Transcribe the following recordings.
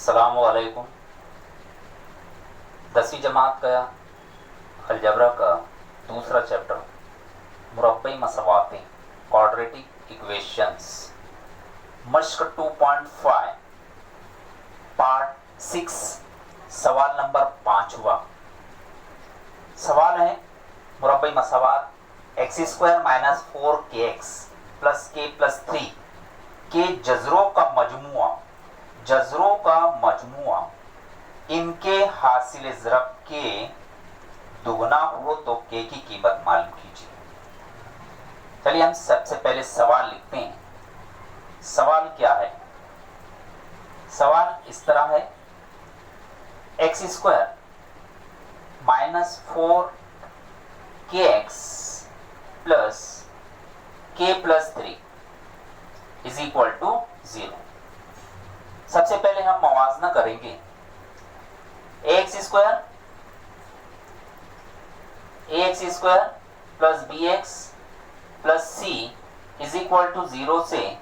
अस्सलामुअलैकुम। 10वीं जमात का अलजबरा का दूसरा चैप्टर मुरब्बई मसवाती क्वाड्रेटिक इक्वेशंस मश्क 2.5 पार्ट 6 सवाल नंबर 5। सवाल है मुरब्बई मसवात x² - 4kx + k + 3 के जज़रों का मजमुआ इनके हासिल ज़रब के दुगना हो तो के की कीमत मालूम कीजिए। चलिए हम सबसे पहले सवाल लिखते हैं। सवाल क्या है? सवाल इस तरह है, x² - 4kx + k + 3 = 0। सबसे पहले हम मवाजना करेंगे। ax² + bx + c = 0 से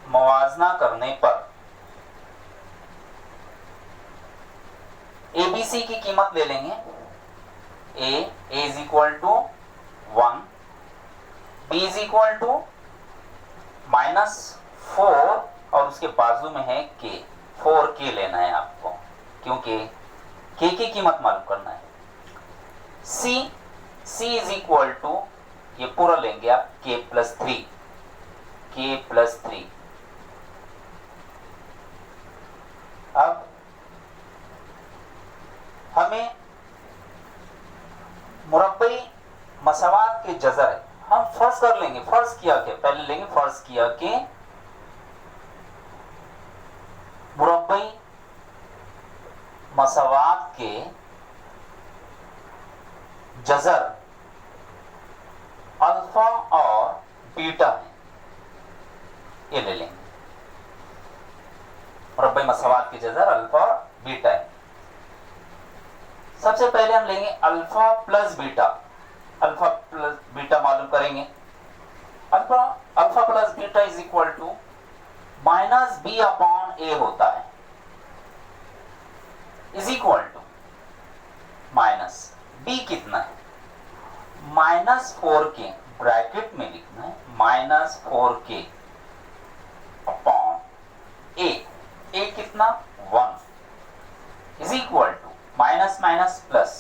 मवाजना करने पर abc की कीमत ले लेंगे। a = 1, b = -4 और उसके बाजू में है k। 4k लेना है आपको, क्योंकि k की कीमत मालूम करना है। c = ये पूरा लेंगे आप k + 3। अब हमें मुरब्बई मसवात के जज़र है, हम फर्ज कर लेंगे। फर्ज किया कि पहले लेंगे, फर्ज किया कि मुरब्बई मसवात के जज़र अल्फा और बीटा है, ये ले लेंगे। मुरब्बई मसवात के जज़र अल्फा और बीटा है। सबसे पहले हम लेंगे alpha plus beta. Alpha plus beta मालूम करेंगे। अल्फा प्लस बीटा = -b/a होता है, -b कितना है? -4k, ब्रैकेट में लिखना है, -4k/a। a कितना? 1 माइनस प्लस,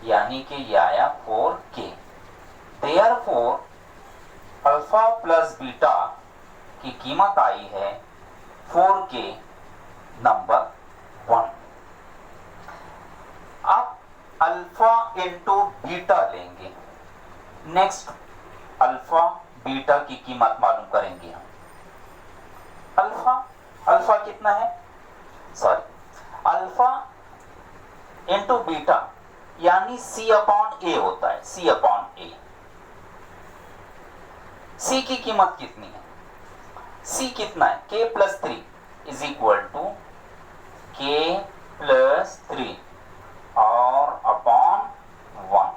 यानी कि ये आया 4k। Therefore alpha plus beta की कीमत आई है 4k नंबर 1। अब अल्फा इंटू बीटा लेंगे। नेक्स्ट अल्फा बीटा की कीमत मालूम करेंगे हम। अल्फा कितना है? अल्फा इंटू बीटा यानी c/a होता है, c/a। c की कीमत कितनी है? c कितना है? k + 3 = k + 3 और अपॉन 1।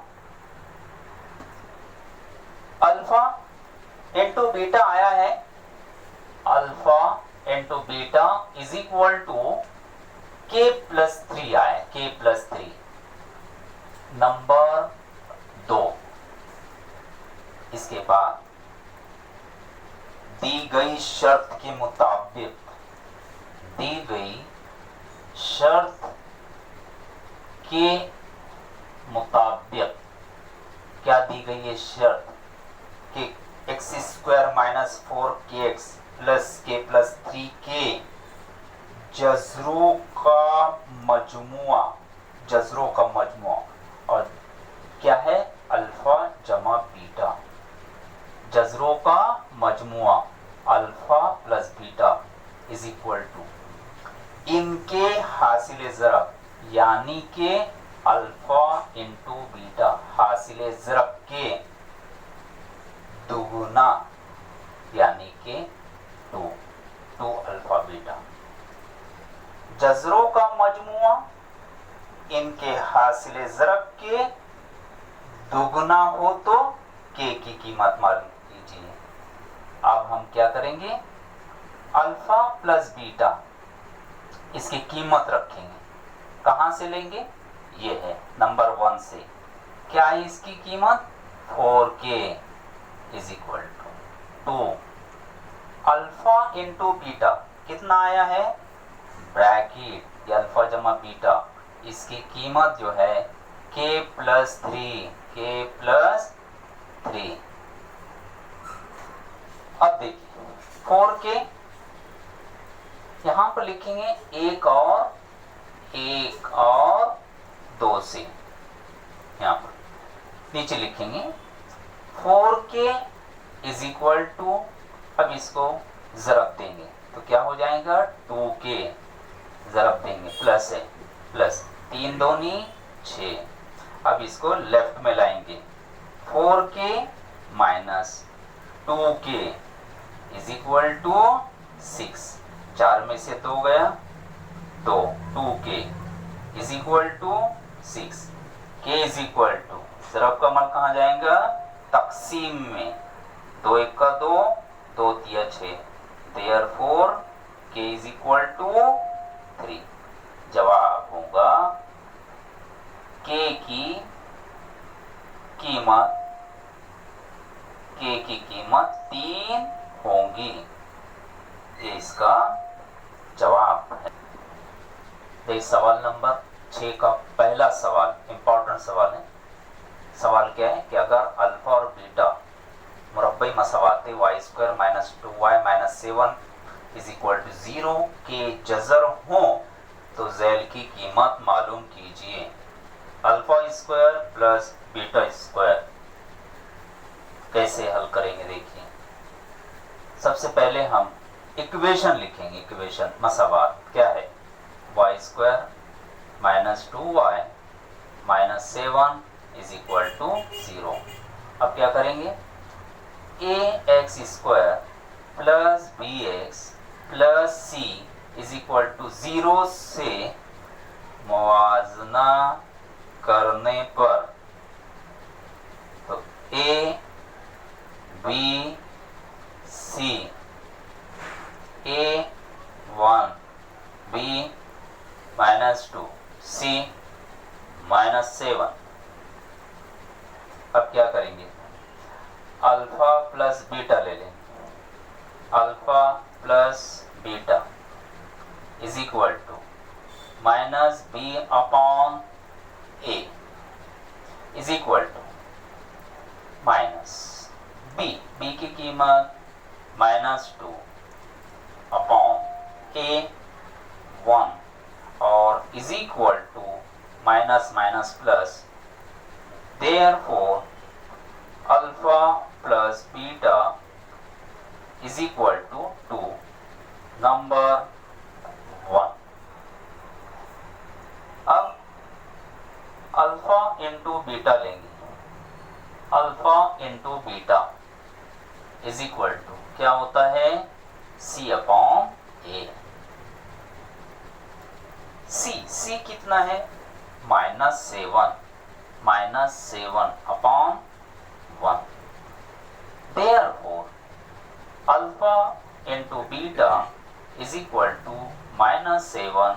अल्फा इंटू बीटा आया है, अल्फा इंटू बीटा = k + 3 आया, k + 3 नंबर 2। इसके बाद दी गई शर्त के मुताबिक, दी गई शर्त के मुताबिक क्या दी गई है शर्त? कि x² - 4kx + k + 3 के जज़रों का मजमुआ और क्या है? अल्फा जमा बीटा। जज़रों का मजमुआ अल्फा प्लस बीटा = इनके हासिल ज़रब, यानी कि अल्फा इंटू बीटा हासिल ज़रब के दुगुना, यानी कि 2 अल्फा बीटा। जज़रों का मजमुआ इनके हासिल ज़रब के दुगुना हो तो k की कीमत मालूम कीजिए। अब हम क्या करेंगे? अल्फा प्लस बीटा इसकी कीमत रखेंगे। कहाँ से लेंगे? ये है नंबर 1 से। क्या है इसकी कीमत? 4k is equal to 2 alpha into beta. कितना आया है? ब्रैकेट ये अल्फा जमा बीटा, इसकी कीमत जो है k प्लस 3। अब देखिए 4k यहां पर लिखेंगे एक और 2 से, यहां पर नीचे लिखेंगे 4k इज इक्वल टू, अब इसको ज़रब देंगे तो क्या हो जाएगा? 2k ज़रब देंगे, प्लस है प्लस 3 दूनी 6। अब इसको लेफ्ट में लाएंगे 4k minus 2k is equal to 6। 4 में से 2 गया तो 2k is equal to 6। k is equal to, ज़रब का अमल कहाँ जाएगा? तकसीम में। 2 1 का 2, 2 3 6, therefore k is equal to 3। जवाब होगा k की कीमत 3 होंगी। ये इसका जवाब है। तो सवाल नंबर 6 का पहला सवाल इंपॉर्टेंट सवाल है। सवाल क्या है कि अगर अल्फा और बीटा मुरब्बई मसावाते y² minus 2y minus 7 is equal to 0 के जज़र हो तो ज़ैल की कीमत मालूम कीजिए। Alpha square plus beta square कैसे हल करेंगे? देखिए सबसे पहले हम इक्वेशन लिखेंगे। इक्वेशन मसावात क्या है? y² minus 2y minus 7 is equal to 0। अब क्या करेंगे? ax² plus bx plus c is equal to 0 से मुवाजना करने पर तो a b c a1 b minus 2 c minus 7। अब क्या करेंगे? अल्फा प्लस बीटा ले लेंगे। Alpha plus beta is equal to minus B upon A is equal to minus B की कीमत -2 अपॉन ए 1 और is equal to minus minus plus, therefore alpha plus beta is equal to 2 number 1। अब alpha into beta लेंगे। Alpha into beta is equal to क्या होता है? c upon ए। c कितना है? -7 upon 1। Therefore alpha into beta is equal to -7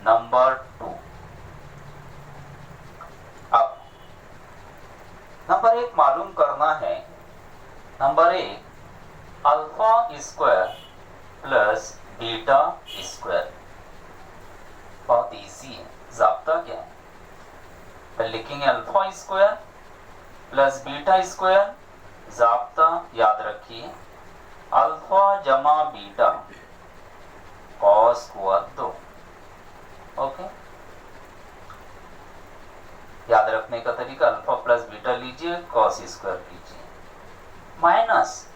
number 2। अब number 1 मालूम करना है। Number 1 alpha square plus beta square, बहुत इजी है। ज़ाब्ता क्या है? पहले लिखेंगे alpha square plus beta square. ज़ाब्ता याद रखिए, अल्फा जमा बीटा कॉस स्क्वायर 2। ओके, याद रखने का तरीका अल्फा प्लस बीटा लीजिए, कॉस स्क्वायर कीजिए, माइनस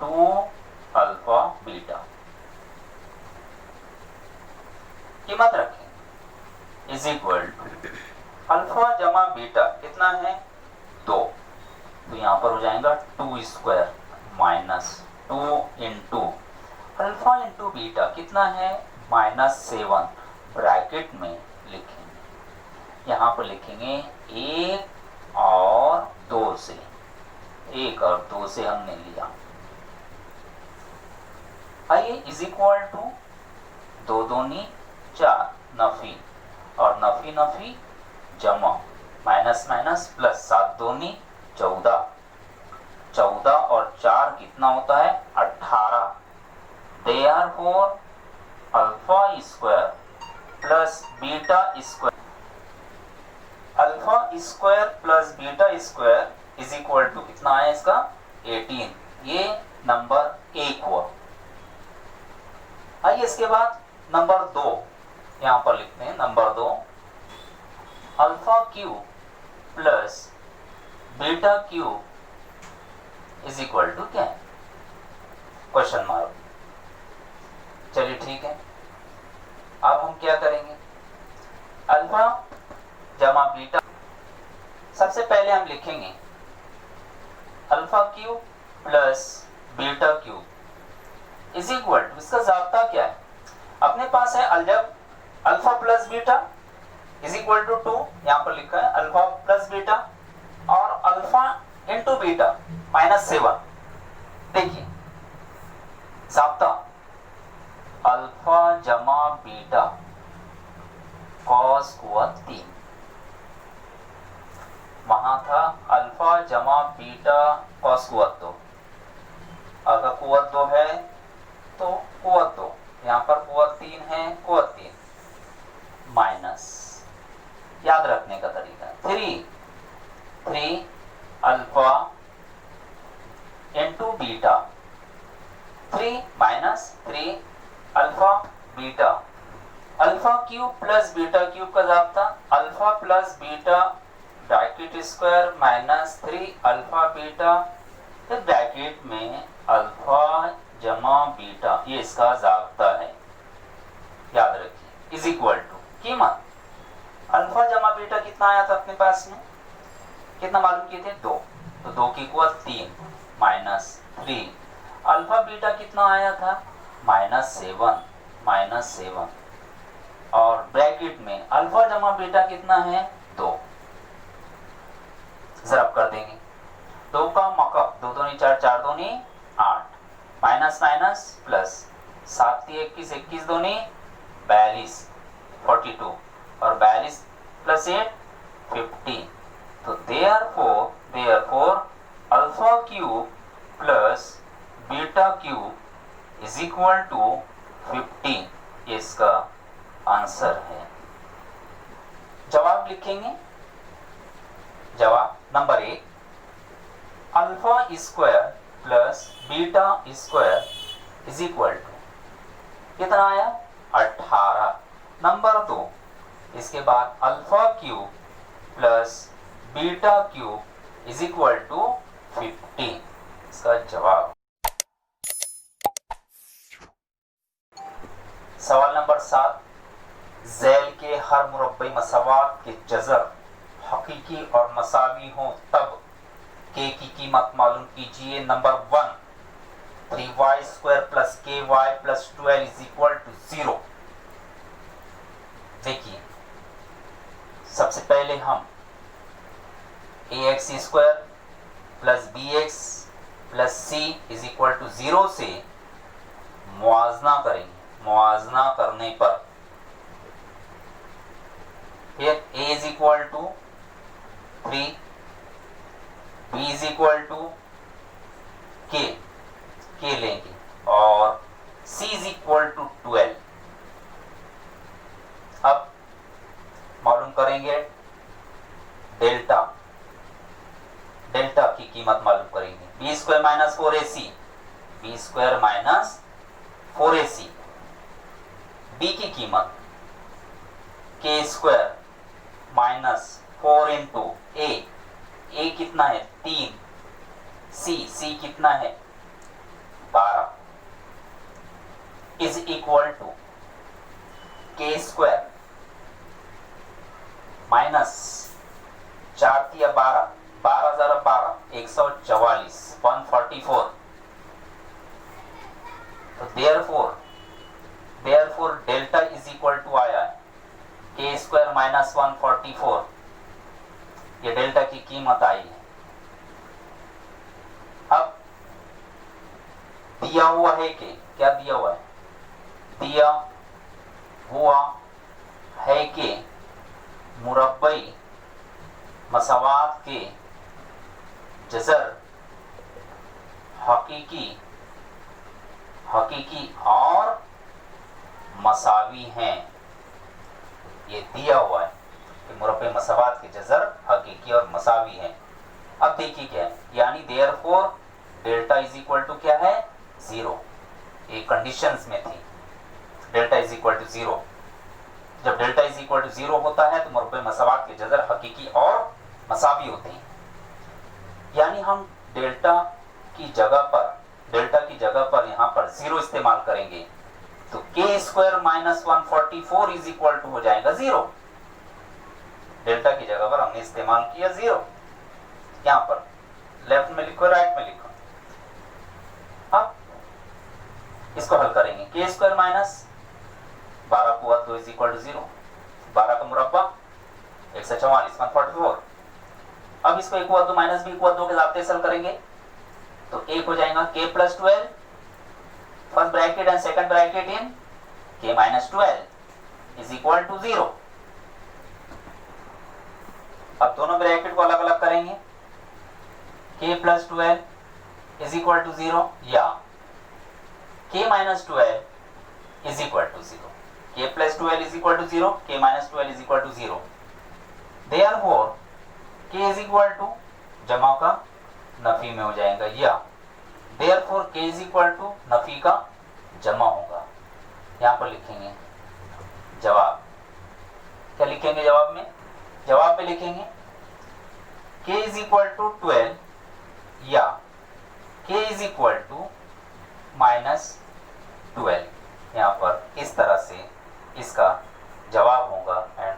2 अल्फा बीटा कीमत रखें इज इक्वल टू अल्फा जमा बीटा कितना है? 2, तो यहां पर हो जाएगा 2 square minus 2 into alpha into beta कितना है? -7 ब्रैकेट में लिखेंगे। यहाँ पर लिखेंगे 1 और 2 से, 1 और 2 से हमने लिया। आइए इज इक्वल टू 2 दूनी नफी, और नफी नफी जमा, माइनस माइनस प्लस, 7 दूनी 14, 14 और 4 कितना होता है 18। Therefore alpha square plus beta square, alpha square plus beta square is equal to कितना है इसका 18। ये नंबर 1 हुआ। आइए इसके बाद नंबर 2 यहां पर लिखते हैं। Number 2 alpha cube plus beta cube is equal to क्या है, क्वेश्चन मार्क। चलिए ठीक है, अब हम क्या करेंगे, अल्फा जमा बीटा, सबसे पहले हम लिखेंगे alpha cube plus beta cube is equal to, इसका जाब्ता क्या है, अपने पास है अलजब alpha plus beta is equal to 2, यहां पर लिखा है अल्फा प्लस बीटा, और अल्फा इंटू बीटा -7। देखिए जाब्ता अल्फा जमा बीटा कॉस कुवत 3, वहां था अल्फा जमा बीटा कॉस कुवत 2, अगर कुवत 2 है तो कुवत 2, यहां पर कुवत 3 है, कुवत 3 माइनस, याद रखने का तरीका 3 alpha into beta, 3 minus 3 alpha beta, alpha cube plus beta cube का जाब्ता alpha plus beta bracket square minus 3 alpha beta, फिर ब्रैकेट में अल्फा जमा बीटा, ये इसका जाब्ता है, याद रखिए, इज इक्वल टू कीमत अल्फा जमा बीटा कितना आया था अपने पास में, कितना मालूम किए थे 2, तो 2 की कुवत 3 माइनस 3, अल्फा बीटा कितना आया था -7, और ब्रैकेट में अल्फा जमा बीटा कितना है 2, जरब कर देंगे, 2 का मकब 2 दूनी 4, 4 दूनी 8, माइनस माइनस प्लस, 7 21, 21 दूनी 42, 42, और 42 प्लस 8 50, तो therefore alpha cube plus beta cube is equal to 15, ये इसका आंसर है। जवाब लिखेंगे, जवाब number 1 alpha square plus beta square is equal to कितना आया 18। नंबर 2 इसके बाद alpha cube plus beta cube is equal to 15, इसका जवाब। सवाल नंबर 7, झैल के हर मुरब्बई मसावात के जज़र हकीकी और मसावी हो तब के की कीमत मालूम कीजिए। Number 1 3y square plus ky plus 12 is equal to 0। देखिए सबसे पहले हम ax square plus bx plus c is equal to 0 से मुआजना करेंगे। मुआजना करने पर फिर a is equal to 3, b is equal to k लेंगे, और c इज इक्वल टू 12। अब मालूम करेंगे डेल्टा की कीमत मालूम करेंगे, b square minus 4ac, b square minus 4ac, b की कीमत k square minus 4 into a कितना है 3, c कितना है 12 is equal to k square minus 4 तिया 12, 12 ज़रा 12 144 144, तो therefore delta is equal to आया है k स्क्वायर माइनस 144, ये डेल्टा की कीमत आई है। अब दिया हुआ है कि क्या दिया हुआ है, दिया हुआ है कि मुरब्बई मसावात के जज़र हकीकी और मसावी हैं। ये दिया हुआ है कि मुरब्बे मसावात के जज़र हकीकी और मसावी हैं। अब देखिए क्या है, यानी therefore delta is equal to क्या है, 0। ये कंडीशंस में थी, डेल्टा इज इक्वल टू 0। जब डेल्टा इज इक्वल टू 0 होता है तो मुरब्बे मसावात के जज़र हकीकी और मसावी होते हैं। यानी हम डेल्टा की जगह पर यहाँ पर 0 इस्तेमाल करेंगे तो k square minus 144 is equal to हो जाएगा 0। डेल्टा की जगह पर हमने इस्तेमाल किया 0। यहाँ पर लेफ्ट में लिखो, राइट में लिखो। अब इसको हल करेंगे, k स्क्वायर माइनस 12 को 2 इज इक्वल टू 0। 12 का मुरब्बा 144, 144। अब इसको एक को 2 माइनस b को 2 के साथ हल करेंगे तो एक हो जाएगा k plus 12, first bracket and second bracket in k minus 12 is equal to 0। अब दोनों ब्रैकेट को अलग अलग करेंगे, k plus 12 is equal to 0 या k minus 12 is equal to 0। k plus 12 is equal to 0, k minus 12 is equal to 0। Therefore k is equal to जमा का नफी में हो जाएगा या therefore k is equal to Nafi का जमा होगा। यहाँ पर लिखेंगे जवाब। क्या लिखेंगे जवाब में? जवाब में लिखेंगे k इज इक्वल टू 12 या k is equal to minus 12। यहाँ पर इस तरह से इसका जवाब होगा एंड